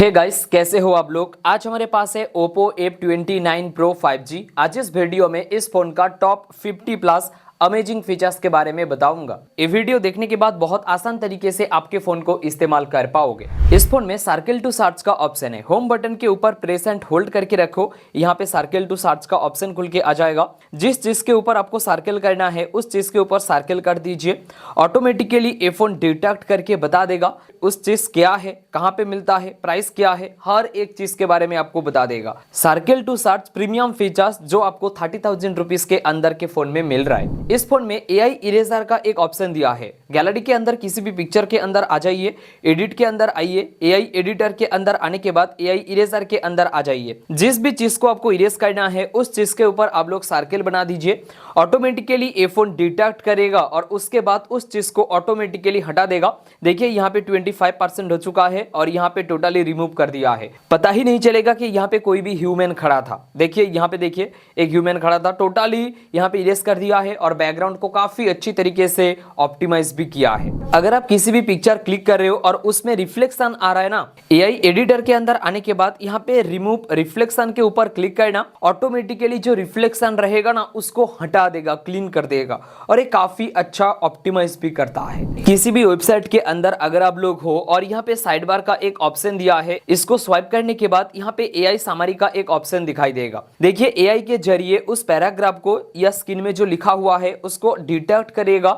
Hey guys, कैसे हो आप लोग। आज हमारे पास है Oppo F29 Pro 5G। आज इस वीडियो में इस फोन का टॉप 50 प्लस अमेजिंग फीचर्स के बारे में बताऊंगा। ये वीडियो देखने के बाद बहुत आसान तरीके से आपके फोन को इस्तेमाल कर पाओगे। इस फोन में सर्किल टू चार्ज का ऑप्शन है। होम बटन के ऊपर प्रेस एंड होल्ड करके रखो, यहाँ पे सर्किल टू चार्ज का ऑप्शन खुल के आ जाएगा। जिस चीज के ऊपर आपको सर्किल करना है उस चीज के ऊपर सर्किल कर दीजिए। ऑटोमेटिकली ये फोन डिटेक्ट करके बता देगा उस चीज क्या है, कहाँ पे मिलता है, प्राइस क्या है, हर एक चीज के बारे में आपको बता देगा। Circle to charge premium features जो आपको 30,000 रुपीज के अंदर के फोन में मिल रहा है। इस फोन में AI इरेजर का एक ऑप्शन दिया है। गैलरी के अंदर किसी भी पिक्चर के अंदर आ जाइए, एडिट के अंदर आइए, AI एडिटर के अंदर आने के बाद AI इरेजर के अंदर आ जाइए। जिस भी चीज को आपको इरेज करना है उस चीज के ऊपर आप लोग सर्किल बना दीजिए। ऑटोमेटिकली ये फोन डिटेक्ट करेगा और उसके बाद उस चीज को ऑटोमेटिकली हटा देगा। देखिए यहाँ पे 25% हो चुका है और यहाँ पे टोटली रिमूव कर दिया है। पता ही नहीं चलेगा कि यहाँ पे कोई भी ह्यूमन खड़ा था। देखिए यहाँ पे देखिए एक ह्यूमन खड़ा था, टोटली यहाँ पे इरेज कर दिया है और बैकग्राउंड को काफी अच्छी तरीके से ऑप्टिमाइज भी किया है। अगर आप किसी भी पिक्चर क्लिक कर रहे हो और उसमें रिफ्लेक्शन आ रहा है ना, AI एडिटर के अंदर आने के बाद यहाँ पे रिमूव रिफ्लेक्शन के ऊपर क्लिक करना, ऑटोमेटिकली जो रिफ्लेक्शन रहेगा ना उसको हटा देगा, क्लीन कर देगा और ये काफी अच्छा ऑप्टिमाइज भी करता है। किसी भी वेबसाइट के अंदर अगर आप लोग हो और यहाँ पे साइड बार का एक ऑप्शन दिया है, इसको स्वाइप करने के बाद यहाँ पे AI समरी का एक ऑप्शन दिखाई देगा। देखिए AI के जरिए उस पैराग्राफ को या स्क्रीन में जो लिखा हुआ है उसको डिटेक्ट करेगा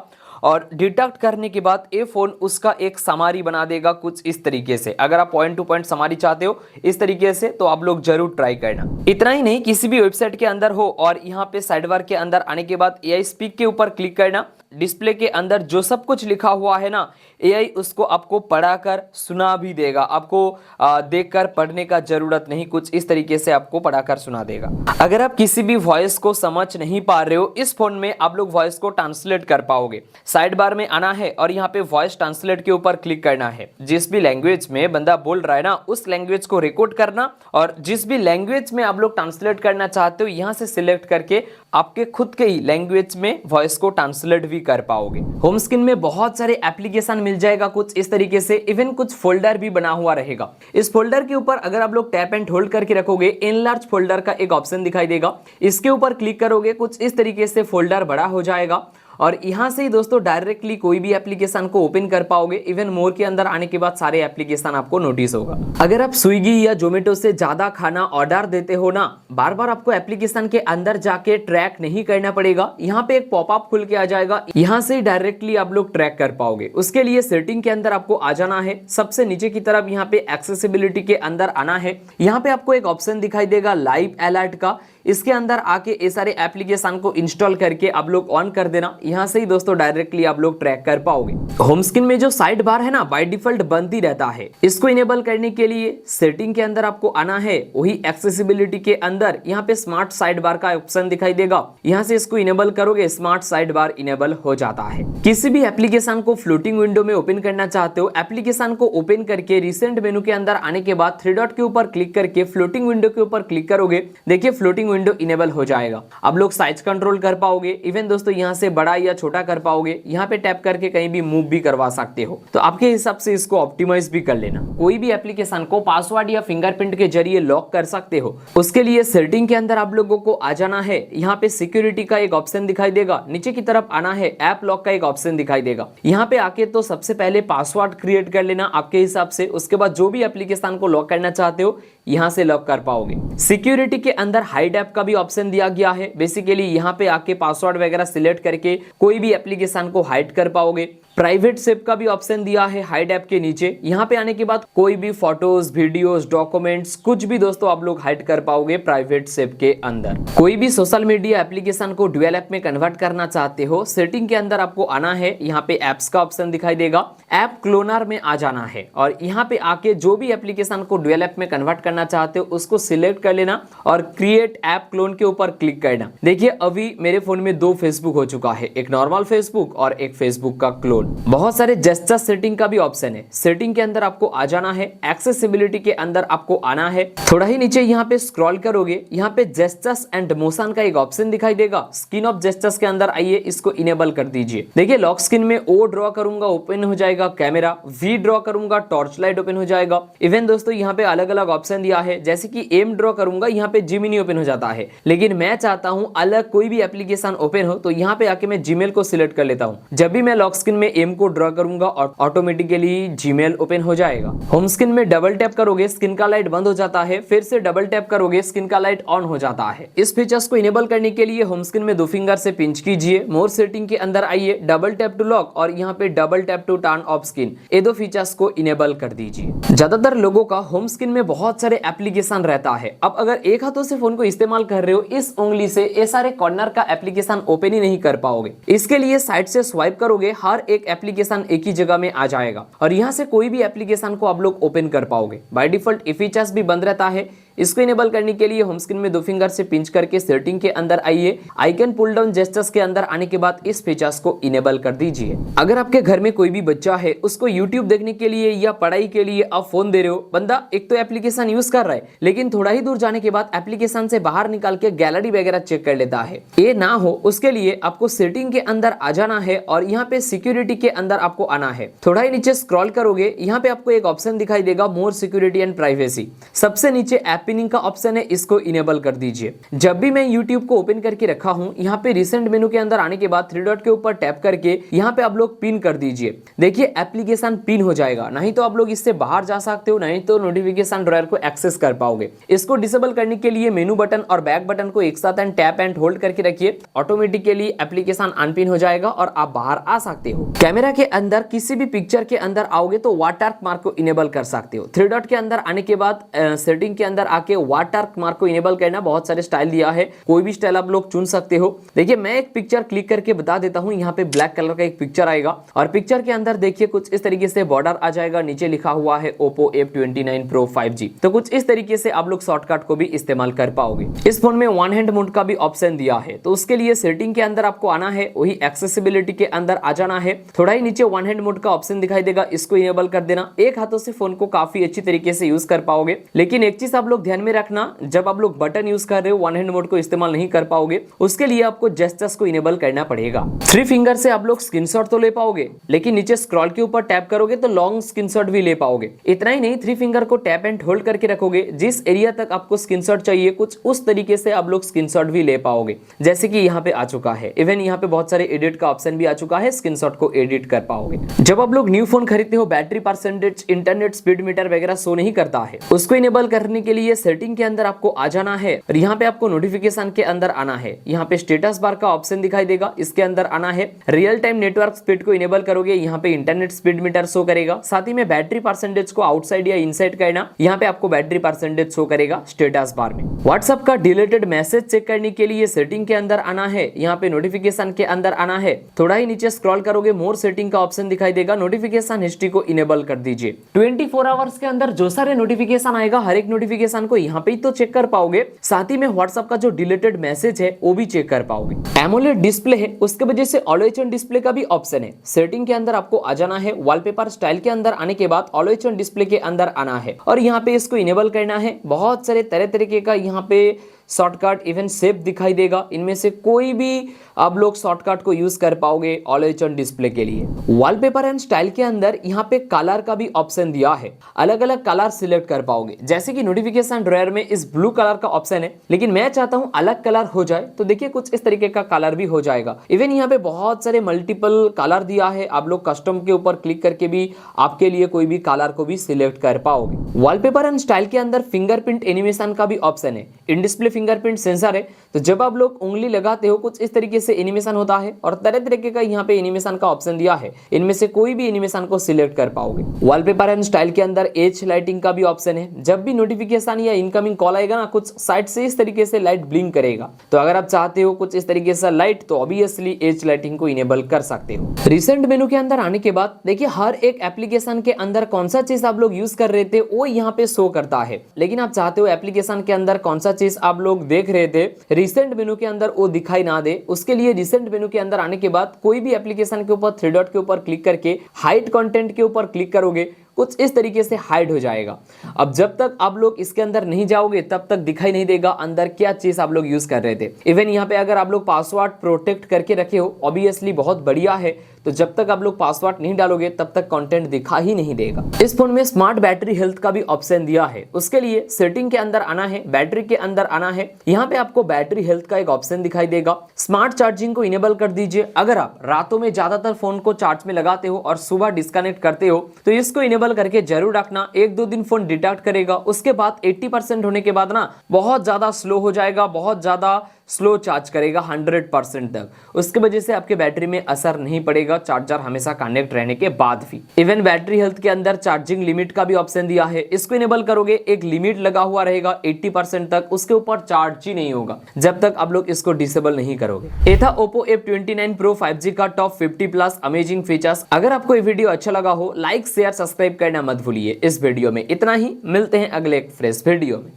और डिटेक्ट करने के बाद ये फोन उसका एक समरी बना देगा कुछ इस तरीके से। अगर आप पॉइंट टू पॉइंट समरी चाहते हो इस तरीके से तो आप लोग जरूर ट्राई करना। इतना ही नहीं, किसी भी वेबसाइट के अंदर हो और यहाँ पे साइड बार के अंदर आने के बाद AI स्पीक के ऊपर क्लिक करना, डिस्प्ले के अंदर जो सब कुछ लिखा हुआ है ना AI उसको आपको पढ़ाकर सुना भी देगा। आपको देखकर पढ़ने का जरूरत नहीं, कुछ इस तरीके से आपको पढ़ाकर सुना देगा। अगर आप किसी भी वॉइस को समझ नहीं पा रहे हो, इस फोन में आप लोग वॉइस को ट्रांसलेट कर पाओगे। साइड बार में आना है और यहाँ पे वॉइस ट्रांसलेट के ऊपर क्लिक करना है। जिस भी लैंग्वेज में बंदा बोल रहा है ना उस लैंग्वेज को रिकॉर्ड करना और जिस भी लैंग्वेज में आप लोग ट्रांसलेट करना चाहते हो यहाँ से सिलेक्ट करके आपके खुद के ही लैंग्वेज में वॉइस को ट्रांसलेट भी कर पाओगे। होम स्क्रीन में बहुत सारे एप्लीकेशन मिल जाएगा कुछ इस तरीके से, इवन कुछ फोल्डर भी बना हुआ रहेगा। इस फोल्डर के ऊपर अगर आप लोग टैप एंड होल्ड करके रखोगे, एनलार्ज फोल्डर का एक ऑप्शन दिखाई देगा। इसके ऊपर क्लिक करोगे, कुछ इस तरीके से फोल्डर बड़ा हो जाएगा और यहां से ही दोस्तों डायरेक्टली कोई भी एप्लीकेशन को ओपन कर पाओगे। इवन मोर के अंदर आने के बाद सारे एप्लीकेशन आपको नोटिस होगा। अगर आप स्विगी या जोमेटो से ज्यादा खाना ऑर्डर देते हो ना, बार बार आपको एप्लीकेशन के अंदर जाके ट्रैक नहीं करना पड़ेगा। यहाँ पे एक पॉपअप खुल के आ जाएगा, यहाँ से डायरेक्टली आप लोग ट्रैक कर पाओगे। उसके लिए सेटिंग के अंदर आपको आ जाना है। सबसे नीचे की तरफ यहाँ पे एक्सेसिबिलिटी के अंदर आना है। यहाँ पे आपको एक ऑप्शन दिखाई देगा लाइव अलर्ट का। इसके अंदर आके ये सारे एप्लीकेशन को इंस्टॉल करके आप लोग ऑन कर देना। यहाँ से ही दोस्तों डायरेक्टली आप लोग ट्रैक कर पाओगे। होम स्क्रीन में जो साइड बार है ना बाय डिफॉल्ट बंद ही रहता है। इसको इनेबल करने के लिए सेटिंग के अंदर आपको आना है, वही एक्सेसिबिलिटी के अंदर यहाँ पे स्मार्ट साइड बार का ऑप्शन दिखाई देगा। यहाँ से इसको इनेबल करोगे, स्मार्ट साइड बार इनेबल हो जाता है। किसी भी एप्लीकेशन को फ्लोटिंग विंडो में ओपन करना चाहते हो, एप्लीकेशन को ओपन करके रिसेंट मेनू के अंदर आने के बाद थ्री डॉट के ऊपर क्लिक करके फ्लोटिंग विंडो के ऊपर क्लिक करोगे। देखिए फ्लोटिंग विंडो इनेबल हो जाएगा। आप लोग साइज कंट्रोल कर पाओगे, इवन दोस्तों यहाँ से बड़ा या छोटा कर पाओगे। यहाँ पे टैप करके कहीं भी मूव भी करवा सकते हो। तो आपके हिसाब से इसको ऑप्टिमाइज भी कर लेना। कोई भी एप्लीकेशन को पासवर्ड या फिंगरप्रिंट के जरिए लॉक कर सकते हो। उसके लिए सेटिंग के अंदर आप लोगों को आ जाना है। यहाँ पे सिक्योरिटी का एक ऑप्शन दिखाई देगा। नीचे की तरफ आना है, ऐप लॉक का एक ऑप्शन दिखाई देगा। यहाँ पे आके तो सबसे पहले पासवर्ड क्रिएट कर लेना आपके हिसाब से। उसके बाद जो भी एप्लीकेशन को लॉक करना चाहते हो यहाँ से लॉक कर पाओगे। सिक्योरिटी के अंदर हाइड ऐप का भी ऑप्शन दिया गया है। बेसिकली यहाँ पे आके पासवर्ड वगैरह सिलेक्ट करके कोई भी एप्लीकेशन को हाइड कर पाओगे। प्राइवेट सेव का भी ऑप्शन दिया है हाइड ऐप के नीचे। यहाँ पे आने के बाद कोई भी फोटोज, वीडियोस, डॉक्यूमेंट्स कुछ भी दोस्तों आप लोग हाइड कर पाओगे प्राइवेट सेव के अंदर। कोई भी सोशल मीडिया एप्लीकेशन को डुअल ऐप में कन्वर्ट करना चाहते हो, सेटिंग के अंदर आपको आना है। यहाँ पे एप्स का ऑप्शन दिखाई देगा, ऐप क्लोनर में आ जाना है और यहाँ पे आके जो भी एप्लीकेशन को डुअल ऐप में कन्वर्ट करना चाहते हो उसको सिलेक्ट कर लेना और क्रिएट ऐप क्लोन के ऊपर क्लिक करना। देखिए अभी मेरे फोन में दो फेसबुक हो चुका है, एक नॉर्मल फेसबुक और एक फेसबुक का क्लोन। फोन। बहुत सारे जेस्चर सेटिंग का भी ऑप्शन है। सेटिंग के अंदर आपको आ जाना है, एक्सेसिबिलिटी के अंदर आपको आना है, थोड़ा ही नीचे यहाँ पे स्क्रॉल करोगे, यहाँ पे जेस्चर्स एंड मोशन का एक ऑप्शन दिखाई देगा। स्क्रीन ऑफ जेस्चर्स के अंदर आइए, इसको इनेबल कर दीजिए। देखिए लॉक स्क्रीन में ओ ड्रॉ करूंगा, ओपन हो जाएगा कैमरा, वी ड्रॉ करूंगा, टॉर्च लाइट ओपन हो जाएगा। इवन दोस्तों यहाँ पे अलग अलग ऑप्शन दिया है, जैसे कि एम ड्रॉ करूंगा, यहाँ पे जिमिनी ओपन हो जाता है। लेकिन मैं चाहता हूं अलग कोई भी एप्लीकेशन ओपन हो, तो यहाँ पे आके मैं जीमेल को सिलेक्ट कर लेता हूं। जब भी मैं लॉक स्क्रीन में एम को ड्रॉ करूंगा और ऑटोमेटिकली जीमेल ओपन हो जाएगा। होम स्क्रीन में डबल टैप करोगे, स्क्रीन का लाइट बंद हो जाता है, फिर से डबल टैप करोगे, स्क्रीन का लाइट ऑन हो जाता है। इस फीचर्स को इनेबल करने के लिए होम स्क्रीन में 2 फिंगर से पिंच कीजिए, मोर सेटिंग के अंदर आइए, डबल टैप टू लॉक और यहाँ पे double tap to turn off screen, ये 2 फीचर्स को इनेबल कर दीजिए। ज्यादातर लोगों का होम स्क्रीन में बहुत सारे एप्लीकेशन रहता है। अब अगर एक हाथों से फोन को इस्तेमाल कर रहे हो, इस उंगली से ये सारे कॉर्नर का एप्लीकेशन ओपन ही नहीं कर पाओगे। इसके लिए साइड से स्वाइप करोगे, हर एक एप्लीकेशन एक ही जगह में आ जाएगा और यहाँ से कोई भी एप्लीकेशन को आप लोग ओपन कर पाओगे। बाय डिफॉल्ट ये फीचर्स भी बंद रहता है। इसको इनेबल करने के लिए होम स्क्रीन में 2 फिंगर से पिंच करके सेटिंग के अंदर आइए, आइकन पुल डाउन जेस्चर्स के अंदर आने के बाद इस फीचर्स को इनेबल कर दीजिए। अगर आपके घर में कोई भी बच्चा है, उसको YouTube देखने के लिए या पढ़ाई के लिए आप फोन दे रहे हो, बंदा एक तो एप्लीकेशन यूज कर रहा है, लेकिन थोड़ा ही दूर जाने के बाद एप्लीकेशन से बाहर निकाल के गैलरी वगैरह चेक कर लेता है। ये ना हो उसके लिए आपको सेटिंग के अंदर आ जाना है और यहाँ पे सिक्योरिटी के अंदर आपको आना है। थोड़ा ही नीचे स्क्रॉल करोगे, यहाँ पे आपको एक ऑप्शन दिखाई देगा, मोर सिक्योरिटी एंड प्राइवेसी। सबसे नीचे ऐप पिनिंग का ऑप्शन है, इसको इनेबल कर दीजिए। जब भी मैं YouTube को ओपन करके रखा हूं, यहाँ पे रिसेंट मेनू के अंदर आने के बाद 3 डॉट के ऊपर टैप करके यहाँ पे आप लोग पिन कर दीजिए। देखिए एप्लीकेशन पिन हो जाएगा, नहीं तो आप लोग इससे बाहर जा सकते हो, नहीं तो नोटिफिकेशन ड्रॉयर को एक्सेस कर पाओगे। इसको डिसेबल करने के लिए मेनू बटन और बैक बटन को एक साथ टैप एंड होल्ड करके रखिए, ऑटोमेटिकली एप्लीकेशन अनपिन हो जाएगा और आप बाहर आ सकते हो। कैमरा के अंदर किसी भी पिक्चर के अंदर आओगे तो वाटरमार्क मार्क को इनेबल कर सकते हो। 3 डॉट के अंदर आने के बाद सेटिंग के अंदर आके वाटरमार्क मार्क को इनेबल करना, बहुत सारे स्टाइल दिया है, कोई भी स्टाइल आप लोग चुन सकते हो। देखिए मैं एक पिक्चर क्लिक करके बता देता हूं, यहाँ पे ब्लैक कलर का एक पिक्चर आएगा और पिक्चर के अंदर देखिए कुछ इस तरीके से बॉर्डर आ जाएगा, नीचे लिखा हुआ है Oppo F29 Pro 5G। तो कुछ इस तरीके से आप लोग शॉर्टकट को भी इस्तेमाल कर पाओगे। इस फोन में वन हैंड मोड का भी ऑप्शन दिया है, तो उसके लिए सेटिंग के अंदर आपको आना है, वही एक्सेसिबिलिटी के अंदर आ जाना है। थोड़ा ही नीचे वन हैंड मोड का ऑप्शन दिखाई देगा, इसको इनेबल कर देना। एक हाथों से फोन को काफी अच्छी तरीके से यूज कर पाओगे, लेकिन एक चीज आप लोग ध्यान में रखना, जब आप लोग बटन यूज कर रहे हो वन हैंड मोड को इस्तेमाल नहीं कर पाओगे, उसके लिए आपको जेस्चर्स को इनेबल करना पड़ेगा। 3 फिंगर से आप लोग स्क्रीनशॉट तो ले पाओगे, लेकिन नीचे स्क्रॉल के ऊपर टैप करोगे तो लॉन्ग स्क्रीनशॉट भी ले पाओगे। इतना ही नहीं, 3 फिंगर को टैप एंड होल्ड करके रखोगे, जिस एरिया तक आपको स्क्रीनशॉट चाहिए कुछ उस तरीके से आप लोग स्क्रीनशॉट भी ले पाओगे, जैसे कि यहाँ पे आ चुका है। इवन यहाँ पे बहुत सारे एडिट का ऑप्शन भी आ चुका है, स्क्रीनशॉट को एडिट कर पाओगे। जब आप लोग न्यू फोन खरीदते हो, battery percentage, internet speed metre वगैरह शो नहीं करता है, उसको इनेबल करने के लिए सेटिंग के अंदर आपको आ जाना है और यहाँ पे आपको नोटिफिकेशन के अंदर आना है। यहाँ पे स्टेटस बार का ऑप्शन दिखाई देगा, इसके अंदर आना है। रियल टाइम नेटवर्क स्पीड को इनेबल करोगे, यहाँ पे इंटरनेट स्पीड मीटर शो करेगा। साथ ही में बैटरी परसेंटेज को आउटसाइड या इनसाइड करना, यहाँ पे आपको बैटरी परसेंटेज शो करेगा स्टेटस बार में। व्हाट्सएप का डिलीटेड मैसेज चेक करने के लिए सेटिंग के अंदर आना है, यहाँ पे नोटिफिकेशन के अंदर आना है। थोड़ा ही नीचे स्क्रॉल करोगे, मोर सेटिंग का ऑप्शन दिखाई देगा, नोटिफिकेशन हिस्ट्री को इनेबल कर दीजिए। 24 आवर्स के अंदर जो सारे नोटिफिकेशन आएगा, हर एक नोटिफिकेशन को यहाँ पे ही तो चेक कर पाओगे, साथ ही में व्हाट्सएप का जो डिलीटेड मैसेज है वो भी चेक कर पाओगे। एमोलेड डिस्प्ले है, उसके वजह से ऑलवेज ऑन डिस्प्ले का भी ऑप्शन है। सेटिंग के अंदर आपको आ जाना है, वॉलपेपर स्टाइल के अंदर आने के बाद ऑलवेज ऑन डिस्प्ले के अंदर आना है और यहाँ पे इसको इनेबल करना है। बहुत सारे तरह तरीके का यहाँ पे शॉर्टकट, इवन शेप दिखाई देगा, इनमें से कोई भी आप लोग शॉर्टकट को यूज कर पाओगे ऑलवेज ऑन डिस्प्ले के लिए। वॉलपेपर एंड स्टाइल के अंदर यहाँ पे कलर का भी ऑप्शन दिया है, अलग अलग कलर सिलेक्ट कर पाओगे। जैसे कि नोटिफिकेशन ड्रॉयर में इस ब्लू कलर का ऑप्शन है, लेकिन मैं चाहता हूँ अलग कलर हो जाए, तो देखिए कुछ इस तरीके का कलर भी हो जाएगा। इवन यहाँ पे बहुत सारे मल्टीपल कलर दिया है, आप लोग कस्टम के ऊपर क्लिक करके भी आपके लिए कोई भी कलर को भी सिलेक्ट कर पाओगे। वॉलपेपर एंड स्टाइल के अंदर फिंगरप्रिंट एनिमेशन का भी ऑप्शन है। इन डिस्प्ले फिंगरप्रिंट सेंसर है, तो जब आप लोग उंगली लगाते हो कुछ इस तरीके से एनिमेशन होता है और तरह तरीके का यहाँ पे एनिमेशन का ऑप्शन दिया है, इनमें से कोई भी एनिमेशन को सिलेक्ट कर पाओगे। वॉलपेपर एंड स्टाइल के अंदर एज लाइटिंग का भी ऑप्शन है। जब भी नोटिफिकेशन या इनकमिंग कॉल आएगा ना, कुछ साइड से इस तरीके से लाइट ब्लिंक करेगा, तो अगर आप चाहते हो कुछ इस तरीके से लाइट, तो ऑब्वियसली एज लाइटिंग को इनेबल कर सकते हो। रिसेंट मेनू के अंदर आने के बाद देखिए हर एक एप्लीकेशन के अंदर कौन सा चीज आप लोग यूज कर रहे थे वो यहाँ पे शो करता है, लेकिन आप चाहते हो एप्लीकेशन के अंदर कौन सा चीज आप लोग देख रहे थे, रिसेंट मेनू के अंदर वो दिखाई ना दे, उसके लिए रिसेंट मेनू के अंदर आने के बाद कोई भी एप्लीकेशन के ऊपर 3 डॉट के ऊपर क्लिक करके हाइड कंटेंट के ऊपर क्लिक करोगे, कुछ इस तरीके से हाइड हो जाएगा। अब जब तक आप लोग इसके अंदर नहीं जाओगे तब तक दिखाई नहीं देगा अंदर क्या चीज आप लोग यूज कर रहे थे। इवन यहाँ पे अगर आप लोग पासवर्ड प्रोटेक्ट करके रखे हो, ऑब्वियसली बहुत बढ़िया है, तो जब तक आप लोग पासवर्ड नहीं डालोगे तब तक कंटेंट दिखा ही नहीं देगा। इस फोन में स्मार्ट बैटरी हेल्थ का भी ऑप्शन दिया है। उसके लिए सेटिंग के अंदर आना है, बैटरी के अंदर आना है, यहाँ पे आपको बैटरी हेल्थ का एक ऑप्शन दिखाई देगा। स्मार्ट चार्जिंग को इनेबल कर दीजिए। अगर आप रातों में ज्यादातर फोन को चार्ज में लगाते हो और सुबह डिस्कनेक्ट करते हो तो इसको इनेबल करके जरूर रखना। 1-2 दिन फोन डिटेक्ट करेगा, उसके बाद 80% होने के बाद ना बहुत ज्यादा स्लो हो जाएगा, बहुत ज्यादा स्लो चार्ज करेगा 100% तक। उसके वजह से आपके बैटरी में असर नहीं पड़ेगा चार्जर हमेशा कनेक्ट रहने के बाद भी। इवन बैटरी हेल्थ के अंदर चार्जिंग लिमिट का भी ऑप्शन दिया है। इसको इनेबल करोगे, एक लिमिट लगा हुआ रहेगा 80% तक, उसके ऊपर चार्ज ही नहीं होगा जब तक आप लोग इसको डिसेबल नहीं करोगे। ये था Oppo F29 Pro 5G का टॉप 50 प्लस अमेजिंग फीचर्स। अगर आपको ये वीडियो अच्छा लगा हो, लाइक शेयर सब्सक्राइब करना मत भूलिए। इस वीडियो में इतना ही, मिलते हैं अगले एक फ्रेश वीडियो में।